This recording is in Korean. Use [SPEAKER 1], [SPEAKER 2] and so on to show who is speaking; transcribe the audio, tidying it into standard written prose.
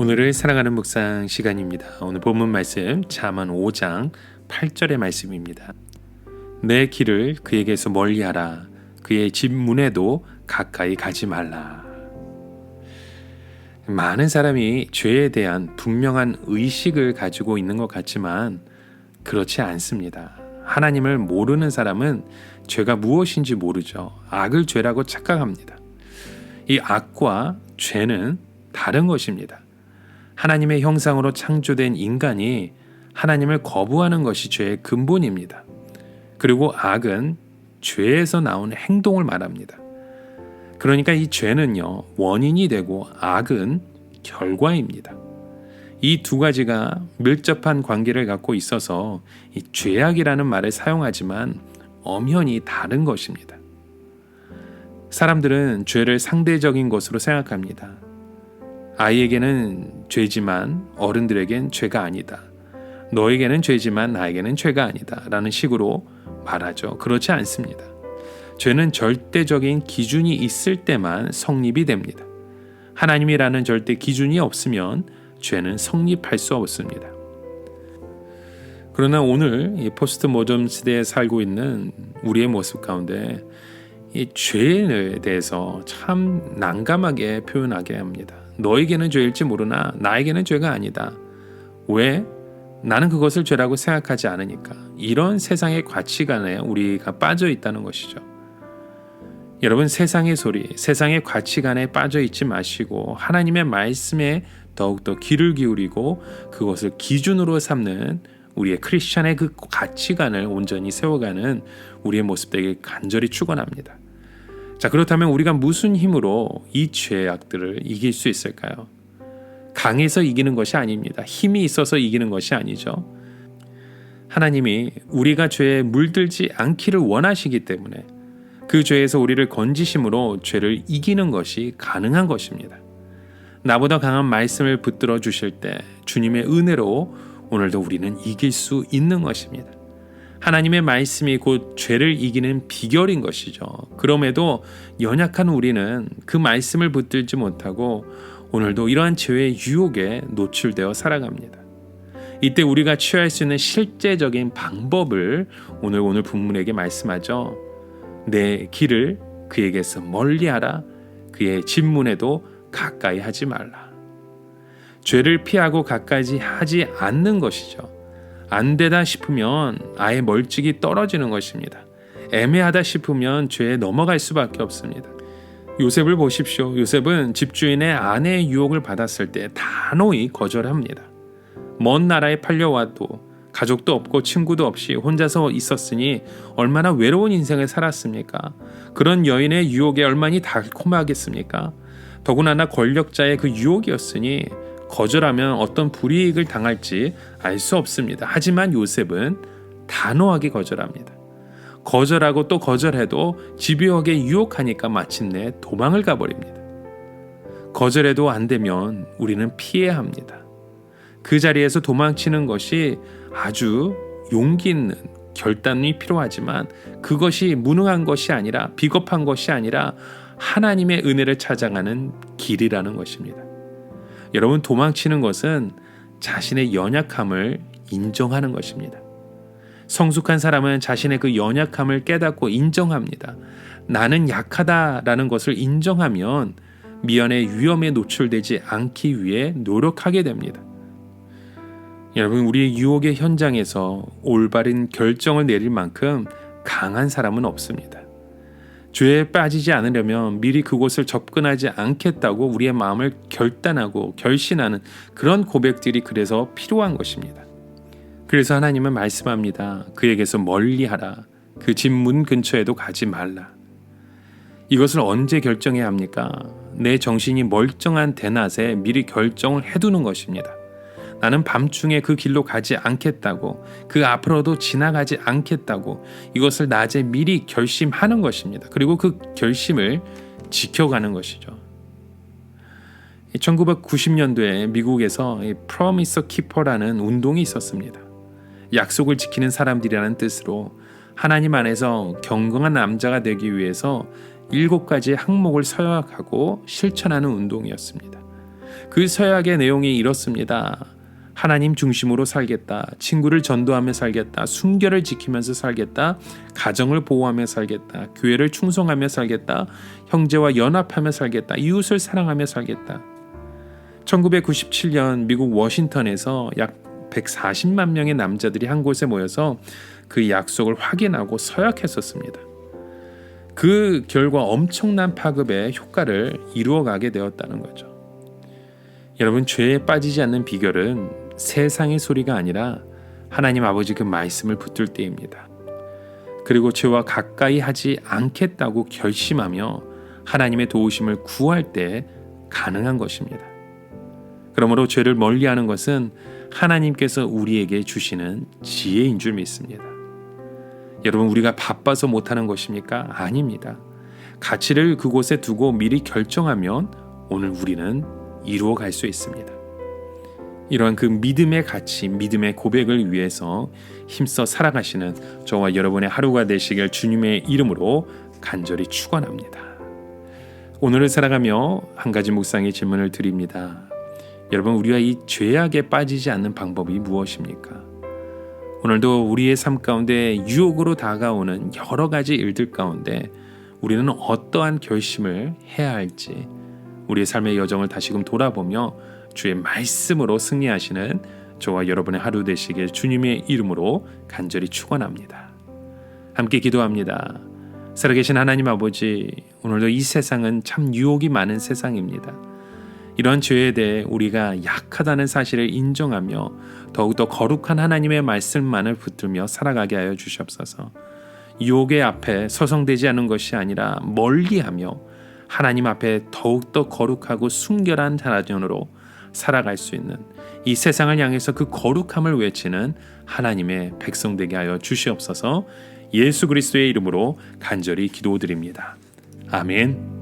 [SPEAKER 1] 오늘을 사랑하는 묵상 시간입니다. 오늘 본문 말씀 잠언 5장 8절의 말씀입니다. 내 길을 그에게서 멀리하라. 그의 집 문에도 가까이 가지 말라. 많은 사람이 죄에 대한 분명한 의식을 가지고 있는 것 같지만 그렇지 않습니다. 하나님을 모르는 사람은 죄가 무엇인지 모르죠. 악을 죄라고 착각합니다. 이 악과 죄는 다른 것입니다. 하나님의 형상으로 창조된 인간이 하나님을 거부하는 것이 죄의 근본입니다. 그리고 악은 죄에서 나온 행동을 말합니다. 그러니까 이 죄는요, 원인이 되고 악은 결과입니다. 이 두 가지가 밀접한 관계를 갖고 있어서 이 죄악이라는 말을 사용하지만 엄연히 다른 것입니다. 사람들은 죄를 상대적인 것으로 생각합니다. 아이에게는 죄지만 어른들에겐 죄가 아니다. 너에게는 죄지만 나에게는 죄가 아니다. 라는 식으로 말하죠. 그렇지 않습니다. 죄는 절대적인 기준이 있을 때만 성립이 됩니다. 하나님이라는 절대 기준이 없으면 죄는 성립할 수 없습니다. 그러나 오늘 이 포스트 모던 시대에 살고 있는 우리의 모습 가운데 이 죄에 대해서 참 난감하게 표현하게 합니다. 너에게는 죄일지 모르나 나에게는 죄가 아니다. 왜? 나는 그것을 죄라고 생각하지 않으니까. 이런 세상의 가치관에 우리가 빠져 있다는 것이죠. 여러분, 세상의 소리, 세상의 가치관에 빠져 있지 마시고 하나님의 말씀에 더욱더 귀를 기울이고 그것을 기준으로 삼는 우리의 크리스찬의 그 가치관을 온전히 세워가는 우리의 모습 되길 간절히 축원합니다. 자, 그렇다면 우리가 무슨 힘으로 이 죄악들을 이길 수 있을까요? 강해서 이기는 것이 아닙니다. 힘이 있어서 이기는 것이 아니죠. 하나님이 우리가 죄에 물들지 않기를 원하시기 때문에 그 죄에서 우리를 건지심으로 죄를 이기는 것이 가능한 것입니다. 나보다 강한 말씀을 붙들어 주실 때 주님의 은혜로 오늘도 우리는 이길 수 있는 것입니다. 하나님의 말씀이 곧 죄를 이기는 비결인 것이죠. 그럼에도 연약한 우리는 그 말씀을 붙들지 못하고 오늘도 이러한 죄의 유혹에 노출되어 살아갑니다. 이때 우리가 취할 수 있는 실제적인 방법을 오늘 본문에게 말씀하죠. 내 길을 그에게서 멀리하라. 그의 집 문에도 가까이 하지 말라. 죄를 피하고 가까이 하지 않는 것이죠. 안 되다 싶으면 아예 멀찍이 떨어지는 것입니다. 애매하다 싶으면 죄에 넘어갈 수밖에 없습니다. 요셉을 보십시오. 요셉은 집주인의 아내의 유혹을 받았을 때 단호히 거절합니다. 먼 나라에 팔려와도 가족도 없고 친구도 없이 혼자서 있었으니 얼마나 외로운 인생을 살았습니까? 그런 여인의 유혹에 얼마나 달콤하겠습니까? 더구나 권력자의 그 유혹이었으니 거절하면 어떤 불이익을 당할지 알 수 없습니다. 하지만 요셉은 단호하게 거절합니다. 거절하고 또 거절해도 집요하게 유혹하니까 마침내 도망을 가버립니다. 거절해도 안 되면 우리는 피해야 합니다. 그 자리에서 도망치는 것이 아주 용기 있는 결단이 필요하지만 그것이 무능한 것이 아니라 비겁한 것이 아니라 하나님의 은혜를 찾아가는 길이라는 것입니다. 여러분, 도망치는 것은 자신의 연약함을 인정하는 것입니다. 성숙한 사람은 자신의 그 연약함을 깨닫고 인정합니다. 나는 약하다라는 것을 인정하면 미연의 위험에 노출되지 않기 위해 노력하게 됩니다. 여러분, 우리의 유혹의 현장에서 올바른 결정을 내릴 만큼 강한 사람은 없습니다. 죄에 빠지지 않으려면 미리 그곳을 접근하지 않겠다고 우리의 마음을 결단하고 결신하는 그런 고백들이 그래서 필요한 것입니다. 그래서 하나님은 말씀합니다. 그에게서 멀리하라. 그 집 문 근처에도 가지 말라. 이것을 언제 결정해야 합니까? 내 정신이 멀쩡한 대낮에 미리 결정을 해두는 것입니다. 나는 밤중에 그 길로 가지 않겠다고, 그 앞으로도 지나가지 않겠다고 이것을 낮에 미리 결심하는 것입니다. 그리고 그 결심을 지켜가는 것이죠. 1990년도에 미국에서 Promise Keeper라는 운동이 있었습니다. 약속을 지키는 사람들이라는 뜻으로 하나님 안에서 경건한 남자가 되기 위해서 7가지 항목을 서약하고 실천하는 운동이었습니다. 그 서약의 내용이 이렇습니다. 하나님 중심으로 살겠다. 친구를 전도하며 살겠다. 순결을 지키면서 살겠다. 가정을 보호하며 살겠다. 교회를 충성하며 살겠다. 형제와 연합하며 살겠다. 이웃을 사랑하며 살겠다. 1997년 미국 워싱턴에서 약 140만 명의 남자들이 한 곳에 모여서 그 약속을 확인하고 서약했었습니다. 그 결과 엄청난 파급의 효과를 이루어가게 되었다는 거죠. 여러분, 죄에 빠지지 않는 비결은 세상의 소리가 아니라 하나님 아버지 그 말씀을 붙들 때입니다. 그리고 죄와 가까이 하지 않겠다고 결심하며 하나님의 도우심을 구할 때 가능한 것입니다. 그러므로 죄를 멀리하는 것은 하나님께서 우리에게 주시는 지혜인 줄 믿습니다. 여러분, 우리가 바빠서 못하는 것입니까? 아닙니다. 가치를 그곳에 두고 미리 결정하면 오늘 우리는 이루어갈 수 있습니다. 이러한 그 믿음의 가치, 믿음의 고백을 위해서 힘써 살아가시는 저와 여러분의 하루가 되시길 주님의 이름으로 간절히 축원합니다. 오늘을 살아가며 한 가지 묵상의 질문을 드립니다. 여러분, 우리가 이 죄악에 빠지지 않는 방법이 무엇입니까? 오늘도 우리의 삶 가운데 유혹으로 다가오는 여러 가지 일들 가운데 우리는 어떠한 결심을 해야 할지 우리의 삶의 여정을 다시금 돌아보며 주의 말씀으로 승리하시는 저와 여러분의 하루 되시길 주님의 이름으로 간절히 축원합니다. 함께 기도합니다. 살아계신 하나님 아버지, 오늘도 이 세상은 참 유혹이 많은 세상입니다. 이런 죄에 대해 우리가 약하다는 사실을 인정하며 더욱더 거룩한 하나님의 말씀만을 붙들며 살아가게 하여 주시옵소서. 유혹의 앞에 서성대지 않은 것이 아니라 멀리하며 하나님 앞에 더욱더 거룩하고 순결한 자라전으로 살아갈 수 있는 이 세상을 향해서 그 거룩함을 외치는 하나님의 백성 되게 하여 주시옵소서. 예수 그리스도의 이름으로 간절히 기도드립니다. 아멘.